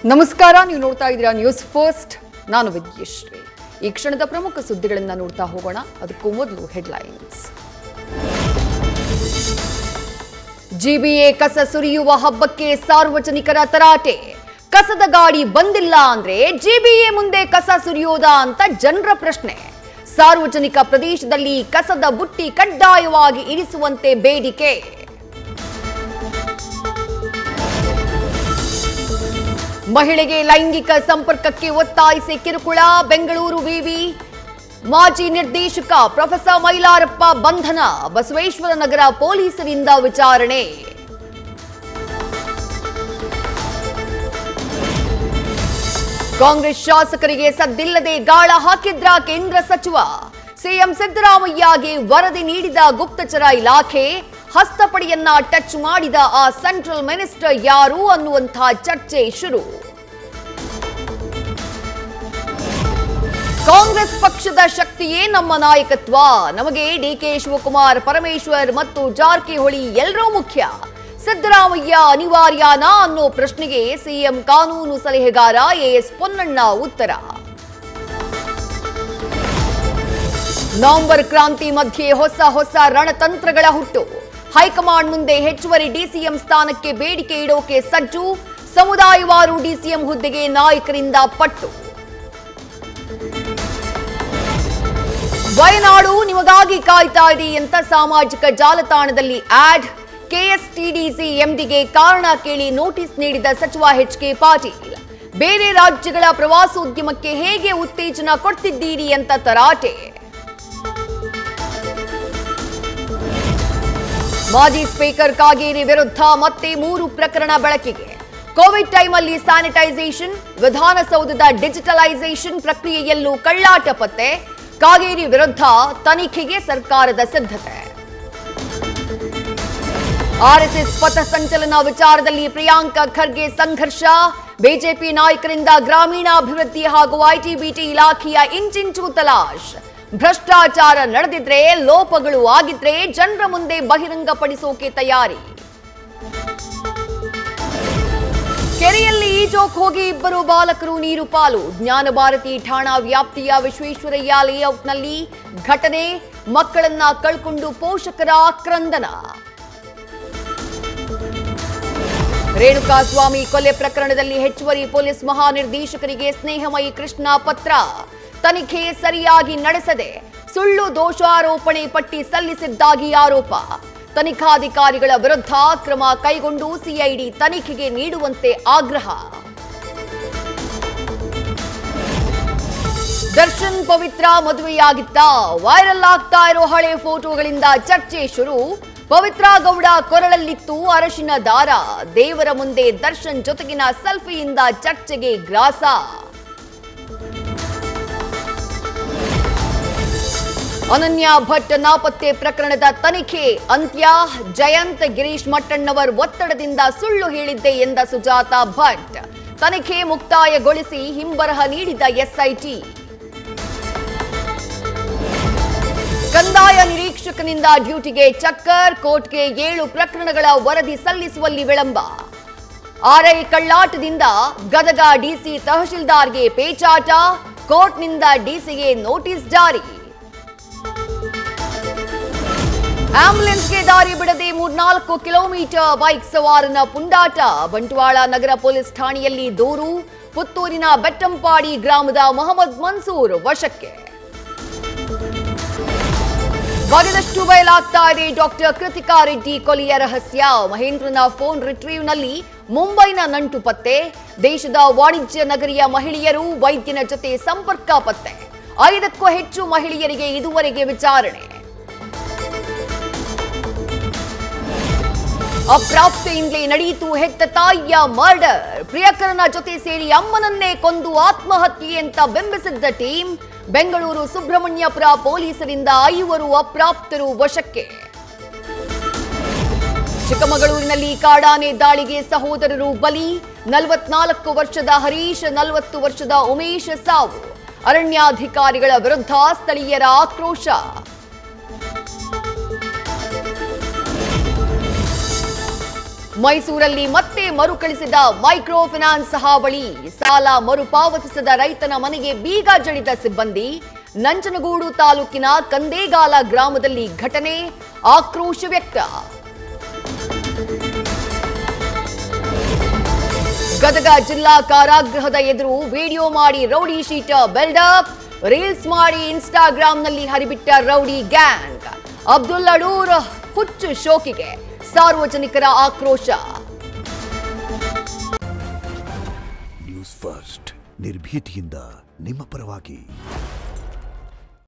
ನಮಸ್ಕಾರ, ನೀವು ನೋಡ್ತಾ ಇದ್ದೀರಾ ನ್ಯೂಸ್ ಫಸ್ಟ್. ನಾನು ವಿದ್ಯಶ್ರೀ. ಈ ಕ್ಷಣದ ಪ್ರಮುಖ ಸುದ್ದಿಗಳನ್ನು ನೋಡ್ತಾ ಹೋಗೋಣ. ಅದಕ್ಕೂ ಮೊದಲು ಹೆಡ್ಲೈನ್ಸ್. ಜಿಬಿಎ ಕಸ ಸುರಿಯುವ ಹಬ್ಬಕ್ಕೆ ಸಾರ್ವಜನಿಕರ ತರಾಟೆ. ಕಸದ ಗಾಡಿ ಬಂದಿಲ್ಲ ಅಂದ್ರೆ ಜಿಬಿಎ ಮುಂದೆ ಕಸ ಸುರಿಯೋದಾ ಅಂತ ಜನರ ಪ್ರಶ್ನೆ. ಸಾರ್ವಜನಿಕ ಪ್ರದೇಶದಲ್ಲಿ ಕಸದ ಬುಟ್ಟಿ ಕಡ್ಡಾಯವಾಗಿ ಇರಿಸುವಂತೆ ಬೇಡಿಕೆ. ಮಹಿಳೆಗೆ ಲೈಂಗಿಕ ಸಂಪರ್ಕಕ್ಕೆ ಒತ್ತಾಯಿಸಿ ಕಿರುಕುಳ. ಬೆಂಗಳೂರು ವಿವಿ ಮಾಜಿ ನಿರ್ದೇಶಕ ಪ್ರೊಫೆಸರ್ ಮೈಲಾರಪ್ಪ ಬಂಧನ. ಬಸವೇಶ್ವರ ನಗರ ಪೊಲೀಸರಿಂದ ವಿಚಾರಣೆ. ಕಾಂಗ್ರೆಸ್ ಶಾಸಕರಿಗೆ ಸದ್ದಿಲ್ಲದೆ ಗಾಳ ಹಾಕಿದ್ರ ಕೇಂದ್ರ ಸಚಿವ. ಸಿಎಂ ಸಿದ್ದರಾಮಯ್ಯಗೆ ವರದಿ ನೀಡಿದ ಗುಪ್ತಚರ ಇಲಾಖೆ. ಹಸ್ತಪಡಿಯನ್ನ ಟಚ್ ಮಾಡಿದ ಆ ಸೆಂಟ್ರಲ್ ಮಿನಿಸ್ಟರ್ ಯಾರು ಅನ್ನುವಂಥ ಚರ್ಚೆ ಶುರು. ಕಾಂಗ್ರೆಸ್ ಪಕ್ಷದ ಶಕ್ತಿಯೇ ನಮ್ಮ ನಾಯಕತ್ವ. ನಮಗೆ ಡಿಕೆ ಶಿವಕುಮಾರ್, ಪರಮೇಶ್ವರ್ ಮತ್ತು ಜಾರಕಿಹೊಳಿ ಎಲ್ಲರೂ ಮುಖ್ಯ. ಸಿದ್ದರಾಮಯ್ಯ ಅನಿವಾರ್ಯನಾ ಅನ್ನೋ ಪ್ರಶ್ನೆಗೆ ಸಿಎಂ ಕಾನೂನು ಸಲಹೆಗಾರ ಎಎಸ್ ಪೊನ್ನಣ್ಣ ಉತ್ತರ. ನವೆಂಬರ್ ಕ್ರಾಂತಿ ಮಧ್ಯೆ ಹೊಸ ರಣತಂತ್ರಗಳ ಹುಟ್ಟು. ಹೈಕಮಾಂಡ್ ಮುಂದೆ ಹೆಚ್ಚುವರಿ ಡಿಸಿಎಂ ಸ್ಥಾನಕ್ಕೆ ಬೇಡಿಕೆ ಇಡೋಕೆ ಸಜ್ಜು. ಸಮುದಾಯವಾರು ಡಿಸಿಎಂ ಹುದ್ದೆಗೆ ನಾಯಕರಿಂದ ಪಟ್ಟು. ವಯನಾಡು ನಿಮಗಾಗಿ ಕಾಯ್ತಾ ಇದೆ ಅಂತ ಸಾಮಾಜಿಕ ಜಾಲತಾಣದಲ್ಲಿ ಆಡ್. ಕೆಎಸ್ಟಿಡಿಸಿ ಎಂಡಿಗೆ ಕಾರಣ ಕೇಳಿ ನೋಟಿಸ್ ನೀಡಿದ ಸಚಿವ ಎಚ್ಕೆ ಪಾಟೀಲ್. ಬೇರೆ ರಾಜ್ಯಗಳ ಪ್ರವಾಸೋದ್ಯಮಕ್ಕೆ ಹೇಗೆ ಉತ್ತೇಜನ ಕೊಡ್ತಿದ್ದೀರಿ ಅಂತ ತರಾಟೆ. ಮಾಜಿ ಸ್ಪೀಕರ್ ಕಾಗೇರಿ ವಿರುದ್ಧ ಮತ್ತೆ 3 ಪ್ರಕರಣ ಬೆಳಕಿಗೆ. ಕೋವಿಡ್ ಟೈಮಲ್ಲಿ ಸ್ಯಾನಿಟೈಸೇಷನ್, ವಿಧಾನಸೌಧದ ಡಿಜಿಟಲೈಸೇಷನ್ ಪ್ರಕ್ರಿಯೆಯಲ್ಲೂ ಕಳ್ಳಾಟ ಪತ್ತೆ. ಕಾಗೇರಿ ವಿರುದ್ಧ ತನಿಖೆಗೆ ಸರ್ಕಾರದ ಸಿದ್ಧತೆ. ಆರ್ಎಸ್ಎಸ್ ಪಥಸಂಚಲನ ವಿಚಾರದಲ್ಲಿ ಪ್ರಿಯಾಂಕಾ ಖರ್ಗೆ ಸಂಘರ್ಷ. ಬಿಜೆಪಿ ನಾಯಕರಿಂದ ಗ್ರಾಮೀಣಾಭಿವೃದ್ಧಿ ಹಾಗೂ ಐಟಿ-ಬಿಟಿ ಇಲಾಖೆಯ ಇಂಚಿಂಚು ತಲಾಶ್. ಭ್ರಷ್ಟಾಚಾರ ನಡೆದಿದ್ರೆ, ಲೋಪಗಳು ಆಗಿದ್ರೆ ಜನರ ಮುಂದೆ ಬಹಿರಂಗಪಡಿಸೋಕೆ ತಯಾರಿ. ಕೆರೆಯಲ್ಲಿ ಈಜೋಕ್ ಹೋಗಿ 2 ಬಾಲಕರು ನೀರು ಪಾಲು. ಜ್ಞಾನಭಾರತಿ ಠಾಣಾ ವ್ಯಾಪ್ತಿಯ ವಿಶ್ವೇಶ್ವರಯ್ಯ ಲೇಔಟ್ನಲ್ಲಿ ಘಟನೆ. ಮಕ್ಕಳನ್ನ ಕಳ್ಕೊಂಡು ಪೋಷಕರ ಆಕ್ರಂದನ. ರೇಣುಕಾಸ್ವಾಮಿ ಕೊಲೆ ಪ್ರಕರಣದಲ್ಲಿ ಹೆಚ್ಚುವರಿ ಪೊಲೀಸ್ ಮಹಾನಿರ್ದೇಶಕರಿಗೆ ಸ್ನೇಹಮಯಿ ಕೃಷ್ಣ ಪತ್ರ. ತನಿಖೆ ಸರಿಯಾಗಿ ನಡೆಸದೆ ಸುಳ್ಳು ದೋಷಾರೋಪಣೆ ಪಟ್ಟಿ ಸಲ್ಲಿಸಿದ್ದಾಗಿ ಆರೋಪ. ತನಿಖಾಧಿಕಾರಿಗಳ ವಿರುದ್ಧ ಕ್ರಮ ಕೈಗೊಂಡು ಸಿಐಡಿ ತನಿಖೆಗೆ ನೀಡುವಂತೆ ಆಗ್ರಹ. ದರ್ಶನ್ ಪವಿತ್ರ ಮದುವೆಯಾಗಿತ್ತ? ವೈರಲ್ ಆಗ್ತಾ ಇರೋ ಹಳೆ ಫೋಟೋಗಳಿಂದ ಚರ್ಚೆ ಶುರು. ಪವಿತ್ರ ಗೌಡ ಕೊರಳಲ್ಲಿತ್ತು ಅರಶಿನ ದಾರ. ದೇವರ ಮುಂದೆ ದರ್ಶನ್ ಜೊತೆಗಿನ ಸೆಲ್ಫಿಯಿಂದ ಚರ್ಚೆಗೆ ಗ್ರಾಸ. ಅನನ್ಯ ಭಟ್ ನಾಪತ್ತೆ ಪ್ರಕರಣದ ತನಿಖೆ ಅಂತ್ಯ. ಜಯಂತ್ ಗಿರೀಶ್ ಮಟ್ಟಣ್ಣವರ್ ಒತ್ತಡದಿಂದ ಸುಳ್ಳು ಹೇಳಿದ್ದೆ ಎಂದ ಸುಜಾತ ಭಟ್. ತನಿಖೆ ಮುಕ್ತಾಯಗೊಳಿಸಿ ಹಿಂಬರಹ ನೀಡಿದ ಎಸ್ಐಟಿ. ಕಂದಾಯ ನಿರೀಕ್ಷಕನಿಂದ ಡ್ಯೂಟಿಗೆ ಚಕ್ಕರ್. ಕೋರ್ಟ್ಗೆ 7 ಪ್ರಕರಣಗಳ ವರದಿ ಸಲ್ಲಿಸುವಲ್ಲಿ ವಿಳಂಬ. ಆರ್ಐ ಕಳ್ಳಾಟದಿಂದ ಗದಗ ಡಿಸಿ ತಹಶೀಲ್ದಾರ್ಗೆ ಪೇಚಾಟ. ಕೋರ್ಟ್ನಿಂದ ಡಿಸಿಗೆ ನೋಟಿಸ್ ಜಾರಿ. ಆಂಬ್ಯುಲೆನ್ಸ್ಗೆ ದಾರಿ ಬಿಡದೆ 3-4 ಕಿಲೋಮೀಟರ್ ಬೈಕ್ ಸವಾರನ ಪುಂಡಾಟ. ಬಂಟ್ವಾಳ ನಗರ ಪೊಲೀಸ್ ಠಾಣೆಯಲ್ಲಿ ದೂರು. ಪುತ್ತೂರಿನ ಬೆಟ್ಟಂಪಾಡಿ ಗ್ರಾಮದ ಮೊಹಮ್ಮದ್ ಮನ್ಸೂರ್ ವಶಕ್ಕೆ. ಬಗೆದಷ್ಟು ಬಯಲಾಗ್ತಾ ಇದೆ ಡಾಕ್ಟರ್ ಕೃತಿಕಾ ರೆಡ್ಡಿ ಕೊಲೆಯ ರಹಸ್ಯ. ಮಹೇಂದ್ರನ ಫೋನ್ ರಿಟ್ರೀವ್ನಲ್ಲಿ ಮುಂಬೈನ ನಂಟು ಪತ್ತೆ. ದೇಶದ ವಾಣಿಜ್ಯ ನಗರಿಯ ಮಹಿಳೆಯರು ವೈದ್ಯನ ಜೊತೆ ಸಂಪರ್ಕ ಪತ್ತೆ. 5ಕ್ಕೂ ಹೆಚ್ಚು ಮಹಿಳೆಯರಿಗೆ ಇದುವರೆಗೆ ವಿಚಾರಣೆ. ಅಪ್ರಾಪ್ತೆಯಿಂದಲೇ ನಡೆಯಿತು ಹೆತ್ತ ತಾಯಿಯ ಮರ್ಡರ್. ಪ್ರಿಯಕರನ ಜೊತೆ ಸೇರಿ ಅಮ್ಮನನ್ನೇ ಕೊಂದು ಆತ್ಮಹತ್ಯೆ ಅಂತ ಬಿಂಬಿಸಿದ್ದ ಟೀಮ್. ಬೆಂಗಳೂರು ಸುಬ್ರಹ್ಮಣ್ಯಪುರ ಪೊಲೀಸರಿಂದ 5 ಅಪ್ರಾಪ್ತರು ವಶಕ್ಕೆ. ಚಿಕ್ಕಮಗಳೂರಿನಲ್ಲಿ ಕಾಡಾನೆ ದಾಳಿಗೆ ಸಹೋದರರು ಬಲಿ. 44 ವರ್ಷದ ಹರೀಶ್, 40 ವರ್ಷದ ಉಮೇಶ್ ಸಾವು. ಅರಣ್ಯಾಧಿಕಾರಿಗಳ ವಿರುದ್ಧ ಸ್ಥಳೀಯರ ಆಕ್ರೋಶ. ಮೈಸೂರಲ್ಲಿ ಮತ್ತೆ ಮರುಕಳಿಸಿದ ಮೈಕ್ರೋ ಫೈನಾನ್ಸ್ ಹಾವಳಿ. ಸಾಲ ಮರುಪಾವತಿಸದ ರೈತನ ಮನೆಗೆ ಬೀಗ ಜಡಿದ ಸಿಬ್ಬಂದಿ. ನಂಜನಗೂಡು ತಾಲೂಕಿನ ಕಂದೇಗಾಲ ಗ್ರಾಮದಲ್ಲಿ ಘಟನೆ, ಆಕ್ರೋಶ ವ್ಯಕ್ತ. ಗದಗ ಜಿಲ್ಲಾ ಕಾರಾಗೃಹದ ಎದುರು ವಿಡಿಯೋ ಮಾಡಿ ರೌಡಿ ಶೀಟರ್ ಬಿಲ್ಡಪ್. ರೀಲ್ಸ್ ಮಾಡಿ ಇನ್ಸ್ಟಾಗ್ರಾಂನಲ್ಲಿ ಹರಿಬಿಟ್ಟ ರೌಡಿ ಗ್ಯಾಂಗ್. ಅಬ್ದುಲ್ ಅಡೂರ್ ಹುಚ್ಚು ಶೋಕಿಗೆ ಸಾರ್ವಜನಿಕರ ಆಕ್ರೋಶ. ನ್ಯೂಸ್ ಫಸ್ಟ್ ನಿರ್ಭೀತಿಯಿಂದ ನಿಮ್ಮ ಪರವಾಗಿ.